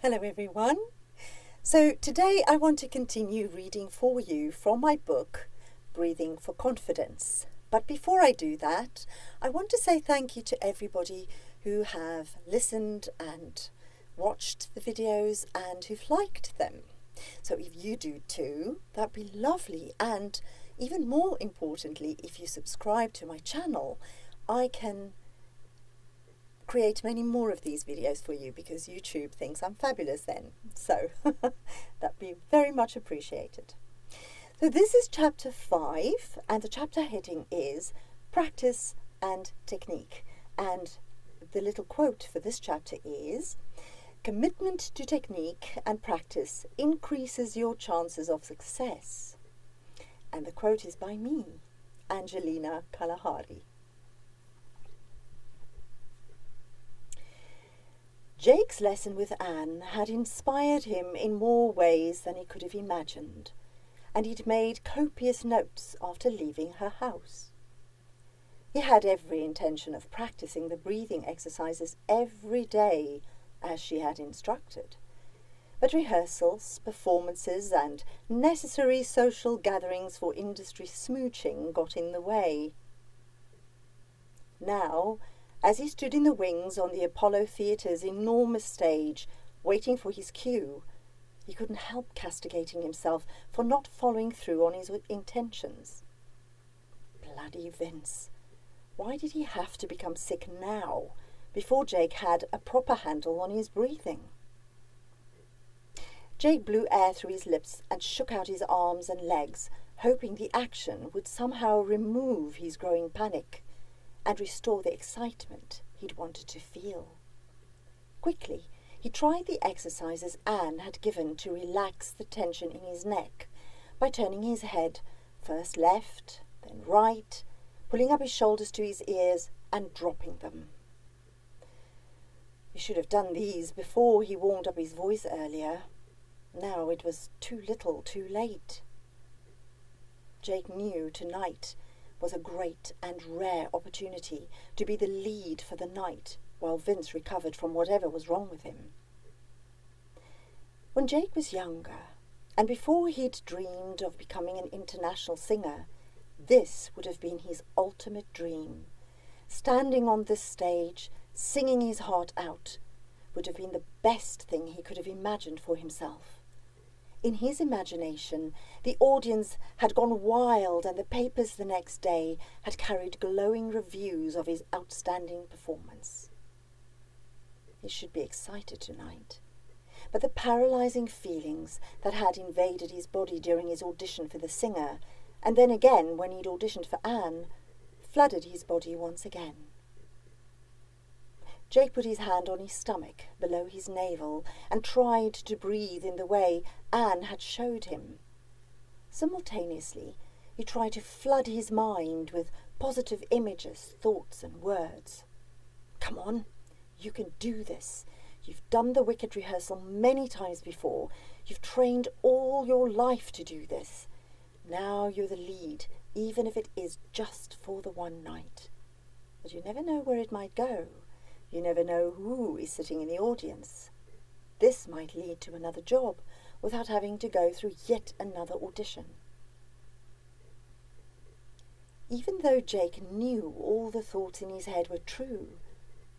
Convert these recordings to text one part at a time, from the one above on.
Hello everyone. So today I want to continue reading for you from my book, Breathing for Confidence. But before I do that, I want to say thank you to everybody who have listened and watched the videos and who've liked them. So if you do too, that'd be lovely. And even more importantly, if you subscribe to my channel, I can create many more of these videos for you because YouTube thinks I'm fabulous then. So that'd be very much appreciated. So this is chapter 5 and the chapter heading is Practice and Technique. And the little quote for this chapter is, commitment to technique and practice increases your chances of success. And the quote is by me, Angelina Kalahari. Jake's lesson with Anne had inspired him in more ways than he could have imagined, and he'd made copious notes after leaving her house. He had every intention of practicing the breathing exercises every day as she had instructed, but rehearsals, performances, and necessary social gatherings for industry smooching got in the way. Now, as he stood in the wings on the Apollo Theatre's enormous stage, waiting for his cue, he couldn't help castigating himself for not following through on his intentions. Bloody Vince. Why did he have to become sick now, before Jake had a proper handle on his breathing? Jake blew air through his lips and shook out his arms and legs, hoping the action would somehow remove his growing panic and restore the excitement he'd wanted to feel. Quickly, he tried the exercises Anne had given to relax the tension in his neck by turning his head first left, then right, pulling up his shoulders to his ears and dropping them. He should have done these before he warmed up his voice earlier. Now it was too little, too late. Jake knew tonight was a great and rare opportunity to be the lead for the night while Vince recovered from whatever was wrong with him. When Jake was younger, and before he'd dreamed of becoming an international singer, this would have been his ultimate dream. Standing on this stage, singing his heart out, would have been the best thing he could have imagined for himself. In his imagination, the audience had gone wild and the papers the next day had carried glowing reviews of his outstanding performance. He should be excited tonight, but the paralyzing feelings that had invaded his body during his audition for the singer, and then again when he'd auditioned for Anne, flooded his body once again. Jake put his hand on his stomach, below his navel, and tried to breathe in the way Anne had showed him. Simultaneously, he tried to flood his mind with positive images, thoughts, and words. Come on, you can do this. You've done the wicked rehearsal many times before. You've trained all your life to do this. Now you're the lead, even if it is just for the one night. But you never know where it might go. You never know who is sitting in the audience. This might lead to another job without having to go through yet another audition. Even though Jake knew all the thoughts in his head were true,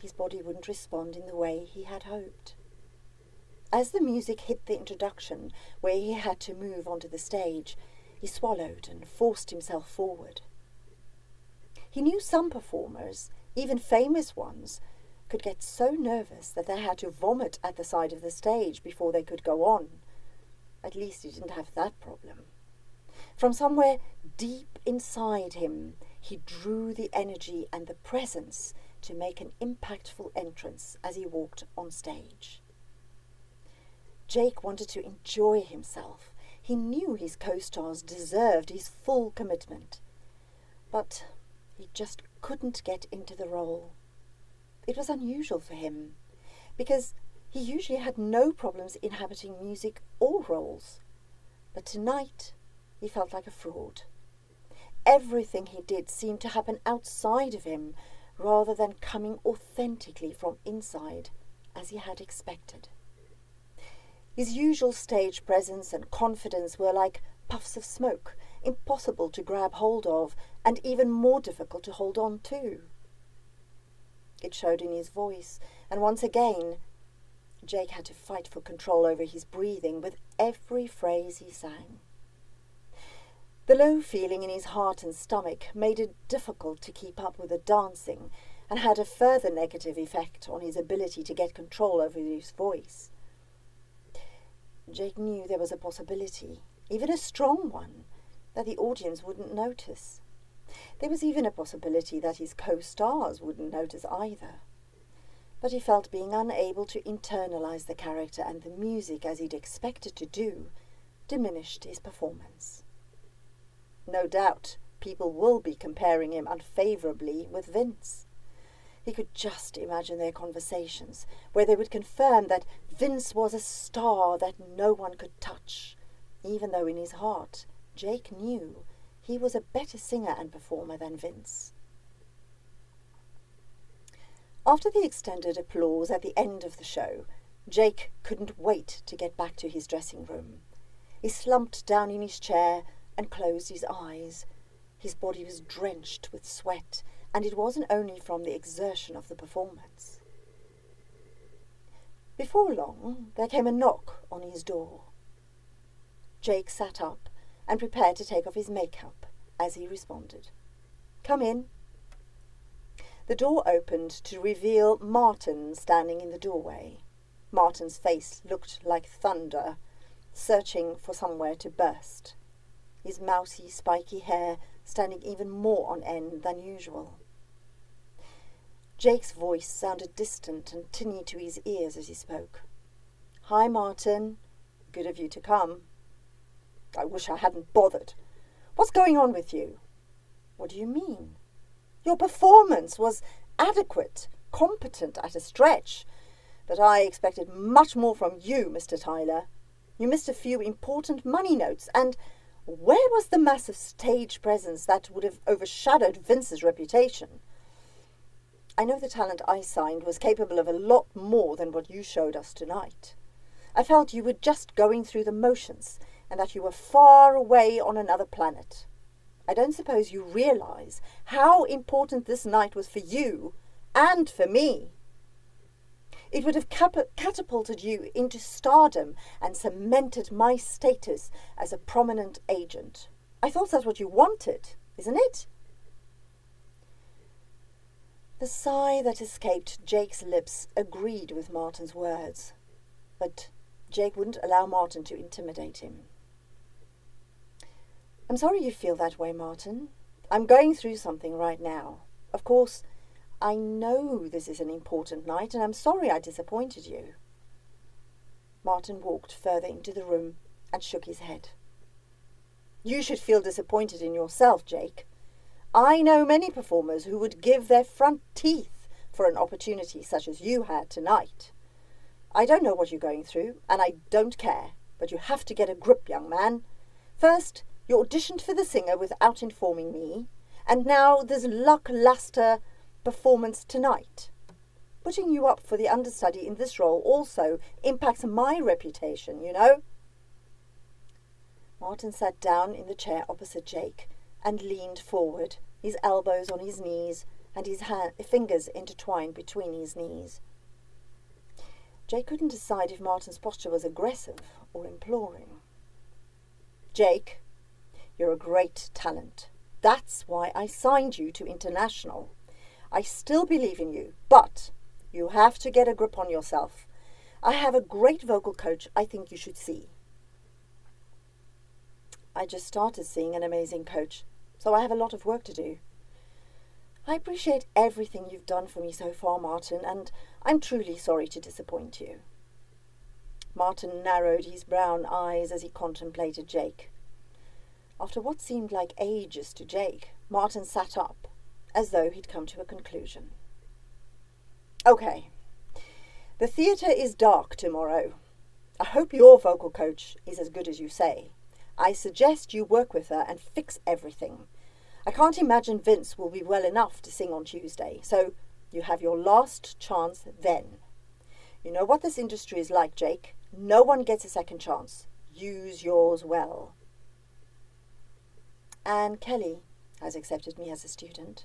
his body wouldn't respond in the way he had hoped. As the music hit the introduction, where he had to move onto the stage, he swallowed and forced himself forward. He knew some performers, even famous ones, could get so nervous that they had to vomit at the side of the stage before they could go on. At least he didn't have that problem. From somewhere deep inside him, he drew the energy and the presence to make an impactful entrance as he walked on stage. Jake wanted to enjoy himself. He knew his co-stars deserved his full commitment, but he just couldn't get into the role. It was unusual for him, because he usually had no problems inhabiting music or roles. But tonight, he felt like a fraud. Everything he did seemed to happen outside of him, rather than coming authentically from inside, as he had expected. His usual stage presence and confidence were like puffs of smoke, impossible to grab hold of, and even more difficult to hold on to. It showed in his voice, and once again, Jake had to fight for control over his breathing with every phrase he sang. The low feeling in his heart and stomach made it difficult to keep up with the dancing and had a further negative effect on his ability to get control over his voice. Jake knew there was a possibility, even a strong one, that the audience wouldn't notice. There was even a possibility that his co-stars wouldn't notice either. But he felt being unable to internalize the character and the music as he'd expected to do diminished his performance. No doubt people will be comparing him unfavourably with Vince. He could just imagine their conversations, where they would confirm that Vince was a star that no one could touch, even though in his heart Jake knew he was a better singer and performer than Vince. After the extended applause at the end of the show, Jake couldn't wait to get back to his dressing room. He slumped down in his chair and closed his eyes. His body was drenched with sweat, and it wasn't only from the exertion of the performance. Before long, there came a knock on his door. Jake sat up and prepared to take off his makeup as he responded. "Come in." The door opened to reveal Martin standing in the doorway. Martin's face looked like thunder, searching for somewhere to burst. His mousy, spiky hair standing even more on end than usual. Jake's voice sounded distant and tinny to his ears as he spoke. "Hi, Martin. Good of you to come." "I wish I hadn't bothered. What's going on with you?" "What do you mean?" "Your performance was adequate, competent at a stretch, but I expected much more from you, Mr. Tyler. You missed a few important money notes, and where was the massive stage presence that would have overshadowed Vince's reputation? I know the talent I signed was capable of a lot more than what you showed us tonight. I felt you were just going through the motions, and that you were far away on another planet. I don't suppose you realize how important this night was for you and for me. It would have catapulted you into stardom and cemented my status as a prominent agent. I thought that's what you wanted, isn't it?" The sigh that escaped Jake's lips agreed with Martin's words, but Jake wouldn't allow Martin to intimidate him. "I'm sorry you feel that way, Martin. I'm going through something right now. Of course, I know this is an important night, and I'm sorry I disappointed you." Martin walked further into the room and shook his head. "You should feel disappointed in yourself, Jake. I know many performers who would give their front teeth for an opportunity such as you had tonight. I don't know what you're going through, and I don't care, but you have to get a grip, young man. First, you auditioned for the singer without informing me, and now this lackluster performance tonight. Putting you up for the understudy in this role also impacts my reputation, you know." Martin sat down in the chair opposite Jake and leaned forward, his elbows on his knees and his fingers intertwined between his knees. Jake couldn't decide if Martin's posture was aggressive or imploring. "Jake, you're a great talent. That's why I signed you to International. I still believe in you, but you have to get a grip on yourself. I have a great vocal coach I think you should see." "I just started seeing an amazing coach, so I have a lot of work to do." "I appreciate everything you've done for me so far, Martin, and I'm truly sorry to disappoint you." Martin narrowed his brown eyes as he contemplated Jake. After what seemed like ages to Jake, Martin sat up, as though he'd come to a conclusion. "Okay, the theatre is dark tomorrow. I hope your vocal coach is as good as you say. I suggest you work with her and fix everything. I can't imagine Vince will be well enough to sing on Tuesday, so you have your last chance then. You know what this industry is like, Jake. No one gets a second chance. Use yours well. Anne Kelly has accepted me as a student.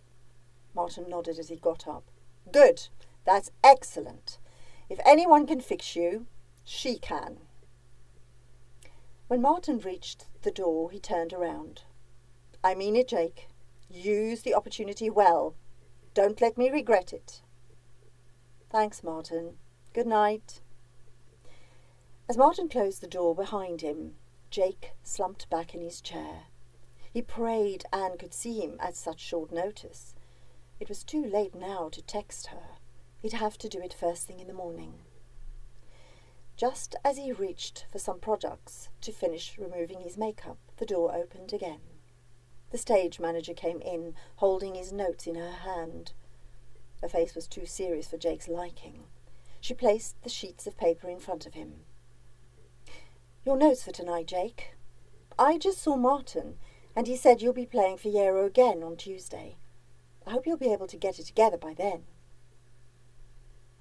Martin nodded as he got up. Good. That's excellent. If anyone can fix you, she can. When Martin reached the door, he turned around. I mean it, Jake. Use the opportunity well. Don't let me regret it. Thanks, Martin. Good night. As Martin closed the door behind him, Jake slumped back in his chair. He prayed Anne could see him at such short notice. It was too late now to text her. He'd have to do it first thing in the morning. Just as he reached for some products to finish removing his makeup, the door opened again. The stage manager came in, holding his notes in her hand. Her face was too serious for Jake's liking. She placed the sheets of paper in front of him. Your notes for tonight, Jake. I just saw Martin, and he said you'll be playing Fiyero again on Tuesday. I hope you'll be able to get it together by then.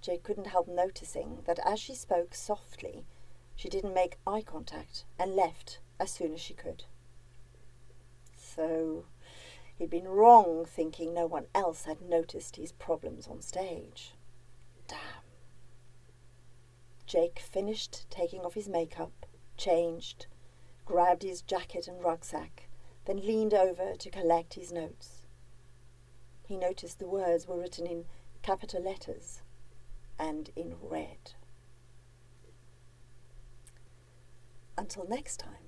Jake couldn't help noticing that as she spoke softly, she didn't make eye contact and left as soon as she could. So he'd been wrong thinking no one else had noticed his problems on stage. Damn. Jake finished taking off his makeup, changed, grabbed his jacket and rucksack, then leaned over to collect his notes. He noticed the words were written in capital letters and in red. Until next time.